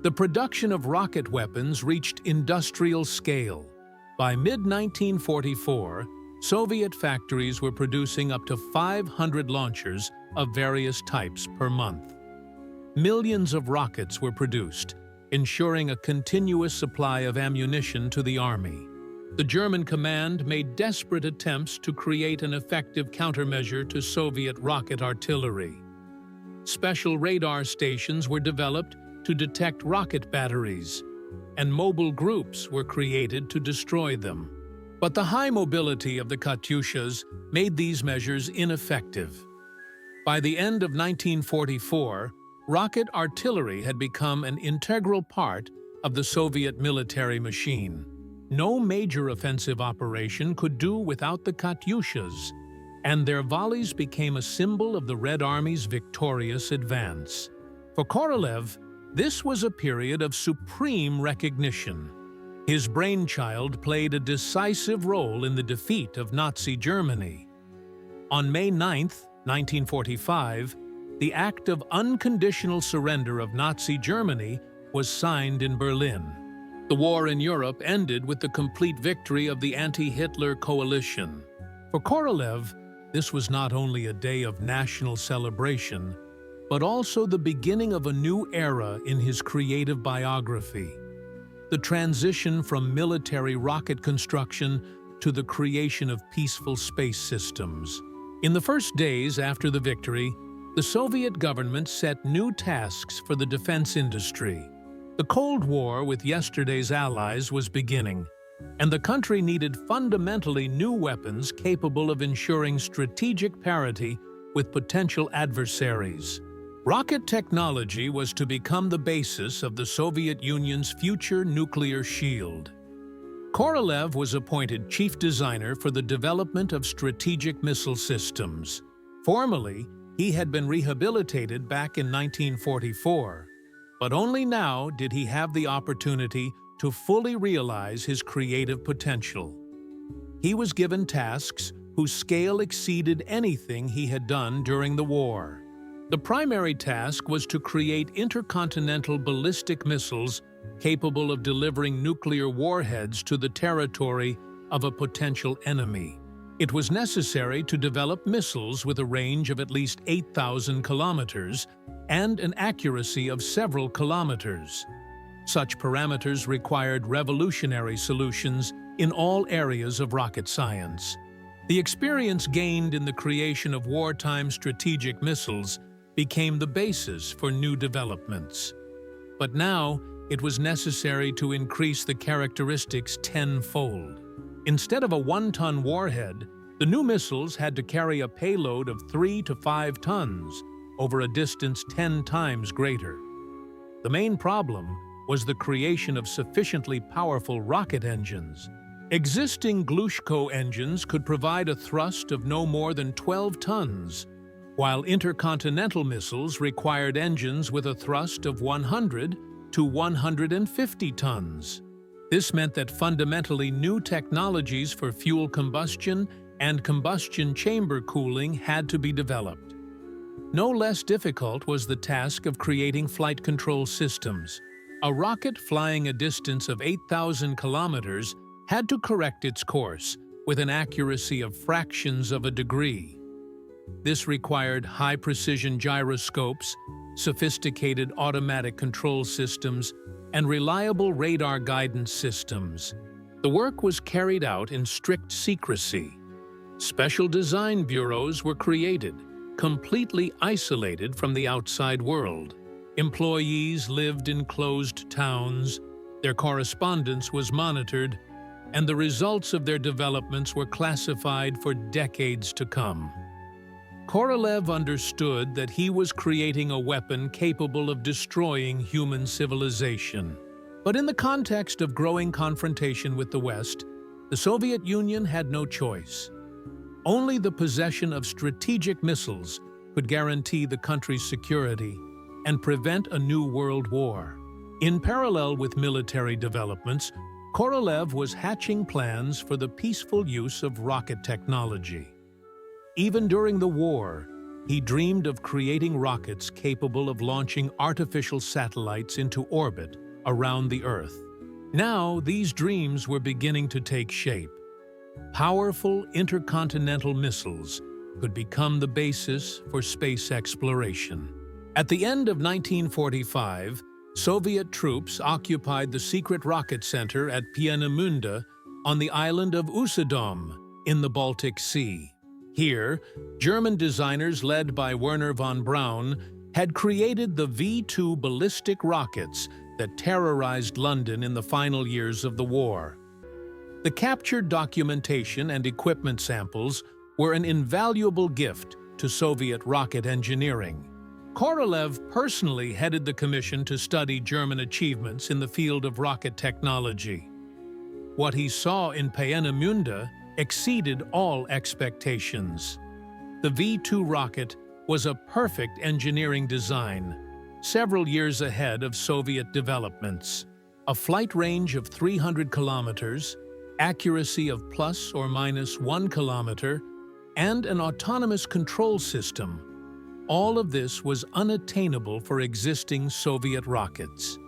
The production of rocket weapons reached industrial scale. By mid-1944, Soviet factories were producing up to 500 launchers of various types per month. Millions of rockets were produced, ensuring a continuous supply of ammunition to the army. The German command made desperate attempts to create an effective countermeasure to Soviet rocket artillery. Special radar stations were developed to detect rocket batteries, and mobile groups were created to destroy them. But the high mobility of the Katyushas made these measures ineffective. By the end of 1944, rocket artillery had become an integral part of the Soviet military machine. No major offensive operation could do without the Katyushas, and their volleys became a symbol of the Red Army's victorious advance. For Korolev, this was a period of supreme recognition. His brainchild played a decisive role in the defeat of Nazi Germany. On May 9, 1945, the act of unconditional surrender of Nazi Germany was signed in Berlin. The war in Europe ended with the complete victory of the anti-Hitler coalition. For Korolev, this was not only a day of national celebration, but also the beginning of a new era in his creative biography. The transition from military rocket construction to the creation of peaceful space systems. In the first days after the victory, the Soviet government set new tasks for the defense industry. The Cold War with yesterday's allies was beginning, and the country needed fundamentally new weapons capable of ensuring strategic parity with potential adversaries. Rocket technology was to become the basis of the Soviet Union's future nuclear shield. Korolev was appointed chief designer for the development of strategic missile systems. Formally, he had been rehabilitated back in 1944, but only now did he have the opportunity to fully realize his creative potential. He was given tasks whose scale exceeded anything he had done during the war. The primary task was to create intercontinental ballistic missiles capable of delivering nuclear warheads to the territory of a potential enemy. It was necessary to develop missiles with a range of at least 8,000 kilometers and an accuracy of several kilometers. Such parameters required revolutionary solutions in all areas of rocket science. The experience gained in the creation of wartime strategic missiles became the basis for new developments. But now, it was necessary to increase the characteristics tenfold. Instead of a 1-ton warhead, the new missiles had to carry a payload of 3 to 5 tons over a distance 10 times greater. The main problem was the creation of sufficiently powerful rocket engines. Existing Glushko engines could provide a thrust of no more than 12 tons, while intercontinental missiles required engines with a thrust of 100 to 150 tons. This meant that fundamentally new technologies for fuel combustion and combustion chamber cooling had to be developed. No less difficult was the task of creating flight control systems. A rocket flying a distance of 8,000 kilometers had to correct its course with an accuracy of fractions of a degree. This required high-precision gyroscopes, sophisticated automatic control systems, and reliable radar guidance systems. The work was carried out in strict secrecy. Special design bureaus were created, completely isolated from the outside world. Employees lived in closed towns, their correspondence was monitored, and the results of their developments were classified for decades to come. Korolev understood that he was creating a weapon capable of destroying human civilization. But in the context of growing confrontation with the West, the Soviet Union had no choice. Only the possession of strategic missiles could guarantee the country's security and prevent a new world war. In parallel with military developments, Korolev was hatching plans for the peaceful use of rocket technology. Even during the war, he dreamed of creating rockets capable of launching artificial satellites into orbit around the Earth. Now, these dreams were beginning to take shape. Powerful intercontinental missiles could become the basis for space exploration. At the end of 1945, Soviet troops occupied the secret rocket center at Peenemünde on the island of Usedom in the Baltic Sea. Here, German designers led by Werner von Braun had created the V-2 ballistic rockets that terrorized London in the final years of the war. The captured documentation and equipment samples were an invaluable gift to Soviet rocket engineering. Korolev personally headed the commission to study German achievements in the field of rocket technology. What he saw in Peenemünde exceeded all expectations. The V-2 rocket was a perfect engineering design, several years ahead of Soviet developments. A flight range of 300 kilometers, accuracy of plus or minus 1 kilometer, and an autonomous control system. All of this was unattainable for existing Soviet rockets.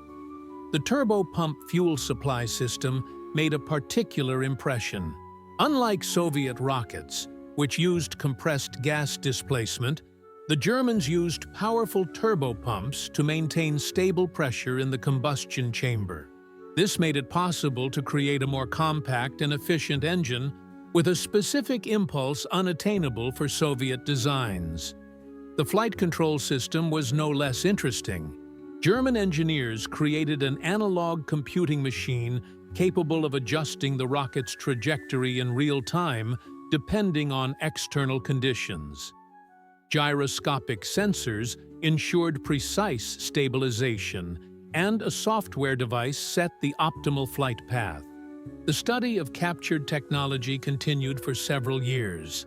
The turbopump fuel supply system made a particular impression. Unlike Soviet rockets, which used compressed gas displacement, the Germans used powerful turbopumps to maintain stable pressure in the combustion chamber. This made it possible to create a more compact and efficient engine with a specific impulse unattainable for Soviet designs. The flight control system was no less interesting. German engineers created an analog computing machine capable of adjusting the rocket's trajectory in real time depending on external conditions. Gyroscopic sensors ensured precise stabilization, and a software device set the optimal flight path. The study of captured technology continued for several years.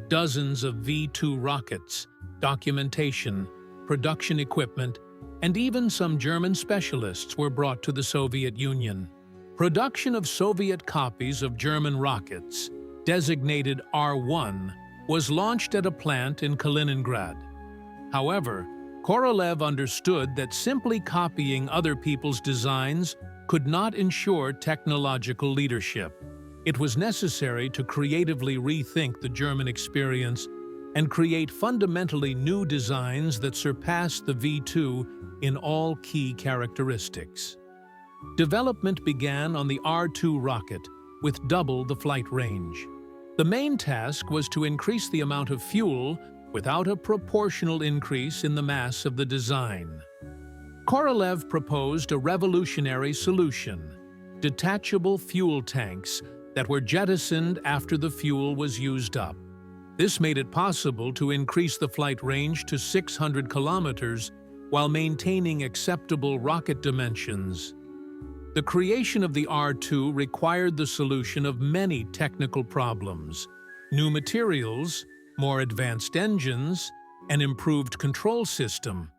Dozens of V-2 rockets, documentation, production equipment, and even some German specialists were brought to the Soviet Union. Production of Soviet copies of German rockets, designated R-1, was launched at a plant in Kaliningrad. However, Korolev understood that simply copying other people's designs could not ensure technological leadership. It was necessary to creatively rethink the German experience and create fundamentally new designs that surpassed the V-2 in all key characteristics. Development began on the R-2 rocket with double the flight range. The main task was to increase the amount of fuel without a proportional increase in the mass of the design. Korolev proposed a revolutionary solution: detachable fuel tanks that were jettisoned after the fuel was used up. This made it possible to increase the flight range to 600 kilometers while maintaining acceptable rocket dimensions. The creation of the R2 required the solution of many technical problems: new materials, more advanced engines, an improved control system.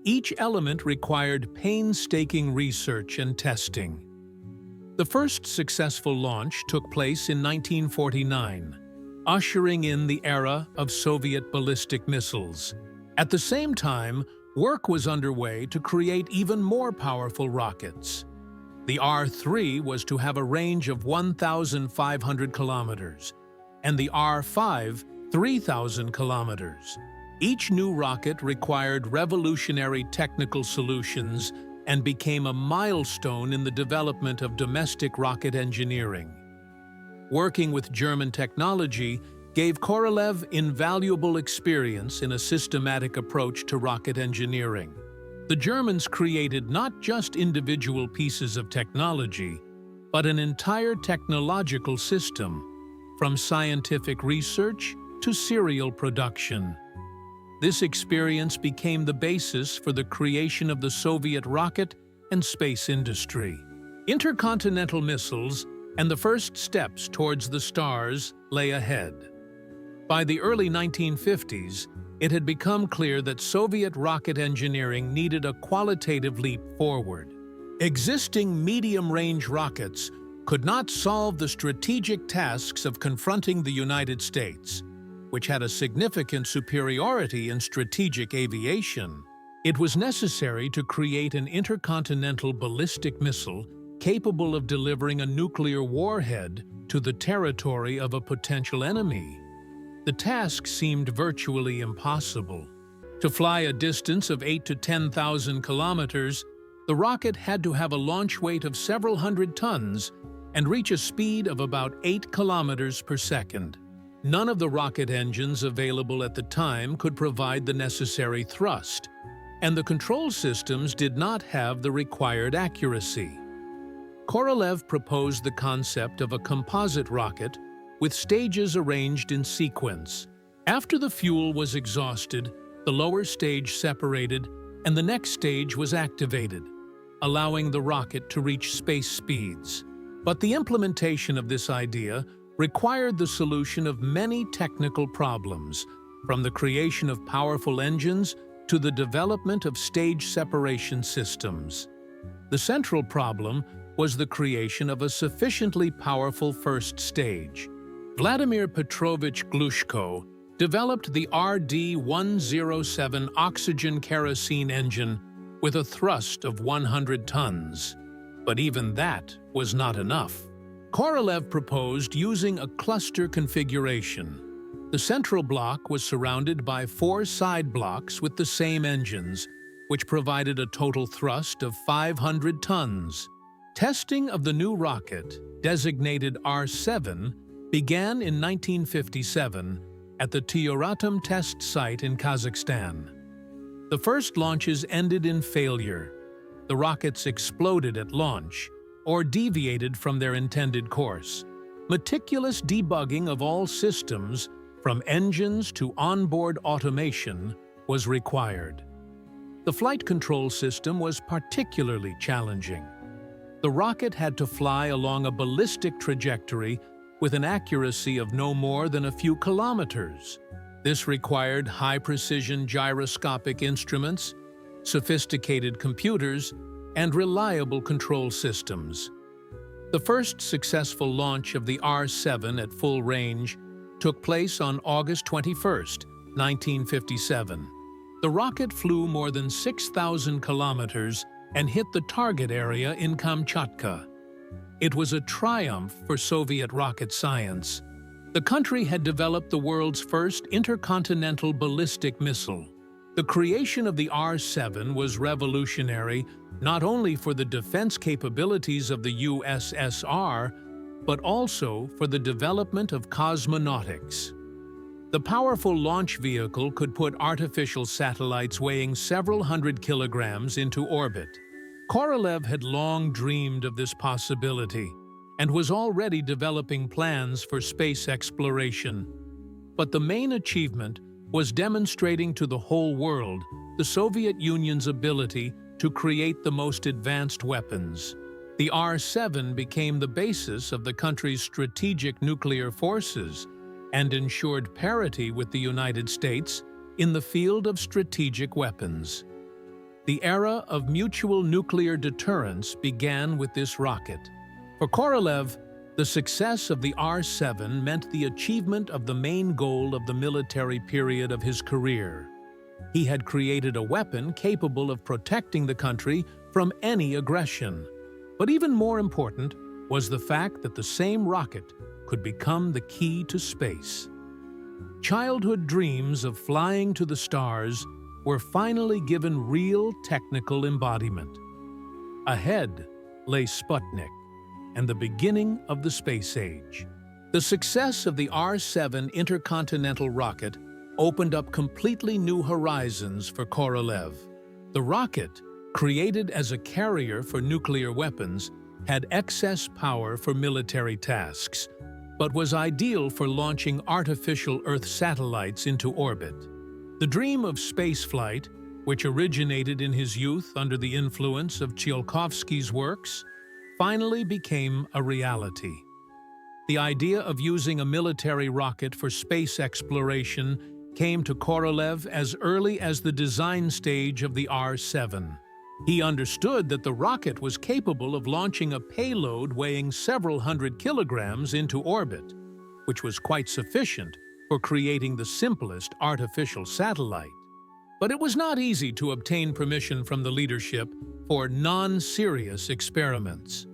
Each element required painstaking research and testing. The first successful launch took place in 1949, ushering in the era of Soviet ballistic missiles. At the same time, work was underway to create even more powerful rockets. The R3 was to have a range of 1,500 kilometers, and the R5, 3,000 kilometers. Each new rocket required revolutionary technical solutions and became a milestone in the development of domestic rocket engineering. Working with German technology gave Korolev invaluable experience in a systematic approach to rocket engineering. The Germans created not just individual pieces of technology, but an entire technological system, from scientific research to serial production. This experience became the basis for the creation of the Soviet rocket and space industry. Intercontinental missiles and the first steps towards the stars lay ahead. By the early 1950s, it had become clear that Soviet rocket engineering needed a qualitative leap forward. Existing medium-range rockets could not solve the strategic tasks of confronting the United States, which had a significant superiority in strategic aviation. It was necessary to create an intercontinental ballistic missile capable of delivering a nuclear warhead to the territory of a potential enemy. The task seemed virtually impossible. To fly a distance of 8,000 to 10,000 kilometers, the rocket had to have a launch weight of several hundred tons and reach a speed of about 8 kilometers per second. None of the rocket engines available at the time could provide the necessary thrust, and the control systems did not have the required accuracy. Korolev proposed the concept of a composite rocket with stages arranged in sequence. After the fuel was exhausted, the lower stage separated and the next stage was activated, allowing the rocket to reach space speeds. But the implementation of this idea required the solution of many technical problems, from the creation of powerful engines to the development of stage separation systems. The central problem was the creation of a sufficiently powerful first stage. Vladimir Petrovich Glushko developed the RD-107 oxygen-kerosene engine with a thrust of 100 tons. But even that was not enough. Korolev proposed using a cluster configuration. The central block was surrounded by 4 side blocks with the same engines, which provided a total thrust of 500 tons. Testing of the new rocket, designated R7, began in 1957 at the Tyuratam test site in Kazakhstan. The first launches ended in failure. The rockets exploded at launch or deviated from their intended course. Meticulous debugging of all systems, from engines to onboard automation, was required. The flight control system was particularly challenging. The rocket had to fly along a ballistic trajectory with an accuracy of no more than a few kilometers. This required high-precision gyroscopic instruments, sophisticated computers, and reliable control systems. The first successful launch of the R7 at full range took place on August 21, 1957. The rocket flew more than 6,000 kilometers and hit the target area in Kamchatka. It was a triumph for Soviet rocket science. The country had developed the world's first intercontinental ballistic missile. The creation of the R7 was revolutionary not only for the defense capabilities of the USSR, but also for the development of cosmonautics. The powerful launch vehicle could put artificial satellites weighing several hundred kilograms into orbit. Korolev had long dreamed of this possibility and was already developing plans for space exploration. But the main achievement was demonstrating to the whole world the Soviet Union's ability to create the most advanced weapons. The R-7 became the basis of the country's strategic nuclear forces and ensured parity with the United States in the field of strategic weapons. The era of mutual nuclear deterrence began with this rocket. For Korolev, the success of the R-7 meant the achievement of the main goal of the military period of his career. He had created a weapon capable of protecting the country from any aggression. But even more important was the fact that the same rocket could become the key to space. Childhood dreams of flying to the stars were finally given real technical embodiment. Ahead lay Sputnik and the beginning of the space age. The success of the R-7 intercontinental rocket opened up completely new horizons for Korolev. The rocket, created as a carrier for nuclear weapons, had excess power for military tasks, but was ideal for launching artificial Earth satellites into orbit. The dream of spaceflight, which originated in his youth under the influence of Tsiolkovsky's works, finally became a reality. The idea of using a military rocket for space exploration came to Korolev as early as the design stage of the R-7. He understood that the rocket was capable of launching a payload weighing several hundred kilograms into orbit, which was quite sufficient for creating the simplest artificial satellite. But it was not easy to obtain permission from the leadership for non-serious experiments.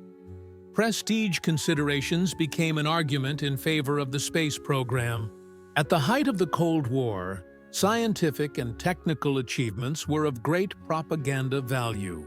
Prestige considerations became an argument in favor of the space program. At the height of the Cold War, scientific and technical achievements were of great propaganda value.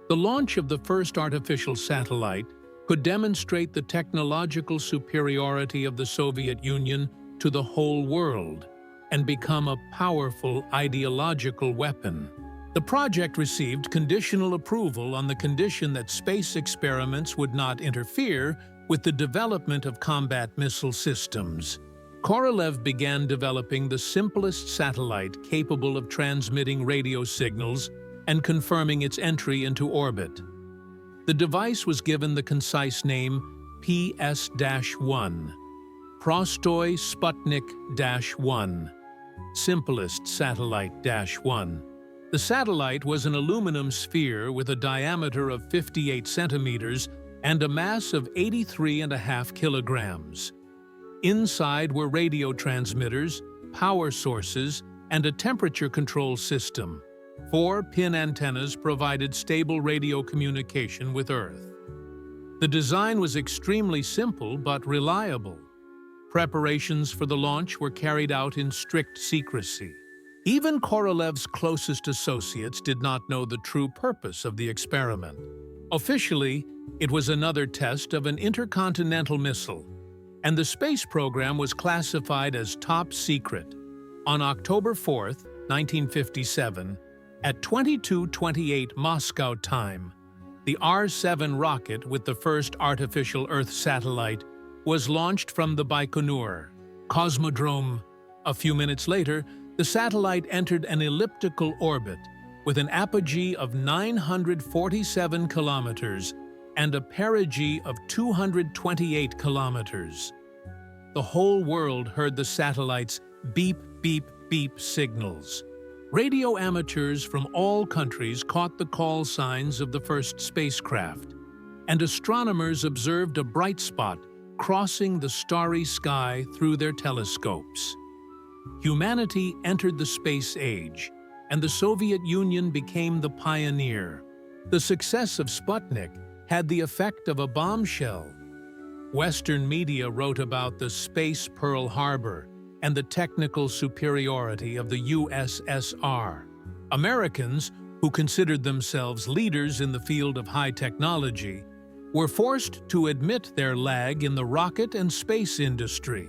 The launch of the first artificial satellite could demonstrate the technological superiority of the Soviet Union to the whole world and become a powerful ideological weapon. The project received conditional approval on the condition that space experiments would not interfere with the development of combat missile systems. Korolev began developing the simplest satellite capable of transmitting radio signals and confirming its entry into orbit. The device was given the concise name PS-1, Prostoi Sputnik-1, simplest satellite-1. The satellite was an aluminum sphere with a diameter of 58 centimeters and a mass of 83.5 kilograms. Inside were radio transmitters, power sources, and a temperature control system. 4-pin antennas provided stable radio communication with Earth. The design was extremely simple but reliable. Preparations for the launch were carried out in strict secrecy. Even Korolev's closest associates did not know the true purpose of the experiment. Officially, it was another test of an intercontinental missile, and the space program was classified as top secret. On October 4, 1957, at 22:28 Moscow time, the R-7 rocket with the first artificial Earth satellite was launched from the Baikonur Cosmodrome. A few minutes later, the satellite entered an elliptical orbit with an apogee of 947 kilometers and a perigee of 228 kilometers. The whole world heard the satellite's beep, beep, beep signals. Radio amateurs from all countries caught the call signs of the first spacecraft, and astronomers observed a bright spot crossing the starry sky through their telescopes. Humanity entered the space age, and the Soviet Union became the pioneer. The success of Sputnik had the effect of a bombshell. Western media wrote about the space Pearl Harbor and the technical superiority of the USSR. Americans, who considered themselves leaders in the field of high technology, were forced to admit their lag in the rocket and space industry.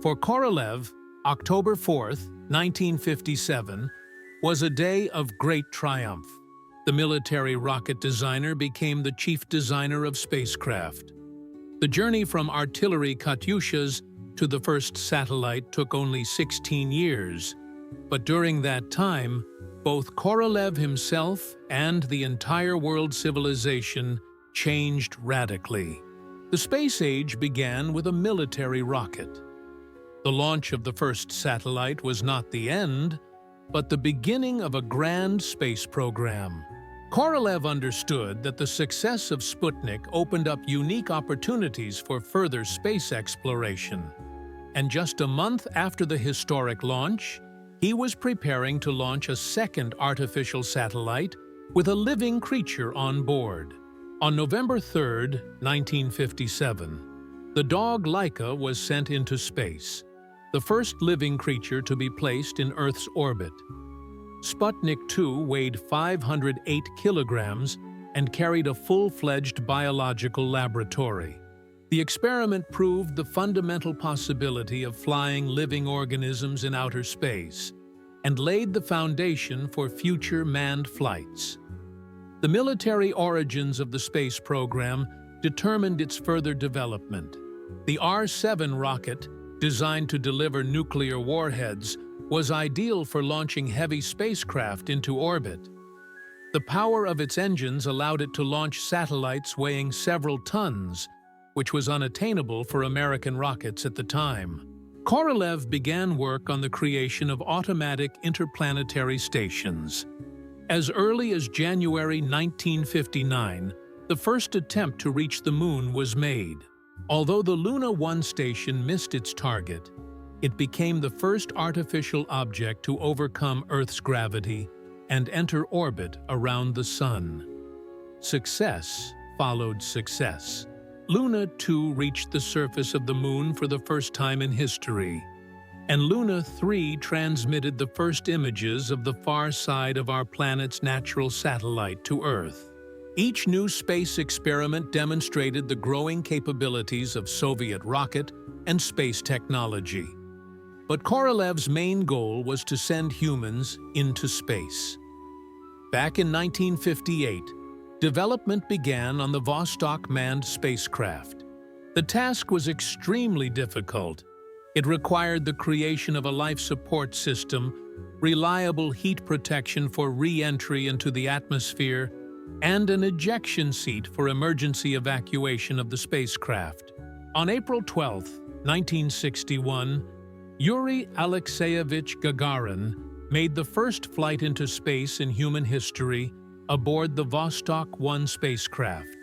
For Korolev, October 4th, 1957, was a day of great triumph. The military rocket designer became the chief designer of spacecraft. The journey from artillery Katyushas to the first satellite took only 16 years, but during that time, both Korolev himself and the entire world civilization changed radically. The space age began with a military rocket. The launch of the first satellite was not the end, but the beginning of a grand space program. Korolev understood that the success of Sputnik opened up unique opportunities for further space exploration. And just a month after the historic launch, he was preparing to launch a second artificial satellite with a living creature on board. On November 3, 1957, the dog Laika was sent into space, the first living creature to be placed in Earth's orbit. Sputnik 2 weighed 508 kilograms and carried a full-fledged biological laboratory. The experiment proved the fundamental possibility of flying living organisms in outer space and laid the foundation for future manned flights. The military origins of the space program determined its further development. The R-7 rocket, designed to deliver nuclear warheads, was ideal for launching heavy spacecraft into orbit. The power of its engines allowed it to launch satellites weighing several tons, which was unattainable for American rockets at the time. Korolev began work on the creation of automatic interplanetary stations. As early as January 1959, the first attempt to reach the Moon was made. Although the Luna 1 station missed its target, it became the first artificial object to overcome Earth's gravity and enter orbit around the Sun. Success followed success. Luna 2 reached the surface of the Moon for the first time in history, and Luna 3 transmitted the first images of the far side of our planet's natural satellite to Earth. Each new space experiment demonstrated the growing capabilities of Soviet rocket and space technology. But Korolev's main goal was to send humans into space. Back in 1958, development began on the Vostok manned spacecraft. The task was extremely difficult. It required the creation of a life support system, reliable heat protection for re-entry into the atmosphere, and an ejection seat for emergency evacuation of the spacecraft. On April 12, 1961, Yuri Alexeyevich Gagarin made the first flight into space in human history aboard the Vostok 1 spacecraft.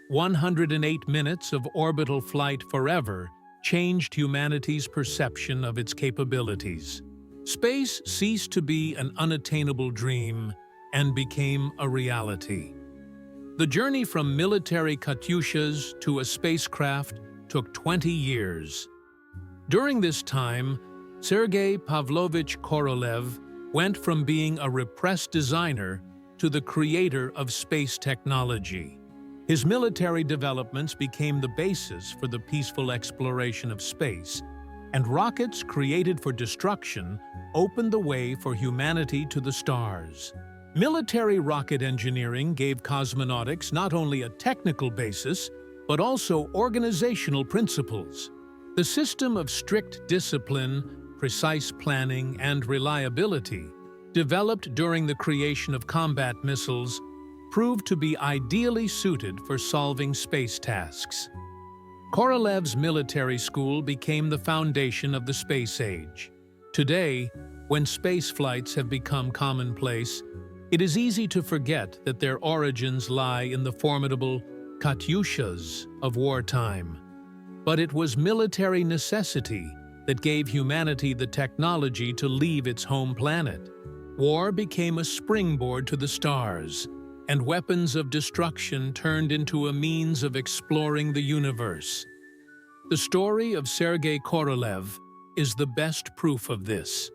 108 minutes of orbital flight forever changed humanity's perception of its capabilities. Space ceased to be an unattainable dream and became a reality. The journey from military Katyushas to a spacecraft took 20 years. During this time, Sergey Pavlovich Korolev went from being a repressed designer to the creator of space technology. His military developments became the basis for the peaceful exploration of space, and rockets created for destruction opened the way for humanity to the stars. Military rocket engineering gave cosmonautics not only a technical basis, but also organizational principles. The system of strict discipline, precise planning, and reliability, developed during the creation of combat missiles, proved to be ideally suited for solving space tasks. Korolev's military school became the foundation of the space age. Today, when space flights have become commonplace, it is easy to forget that their origins lie in the formidable Katyushas of wartime. But it was military necessity that gave humanity the technology to leave its home planet. War became a springboard to the stars, and weapons of destruction turned into a means of exploring the universe. The story of Sergey Korolev is the best proof of this.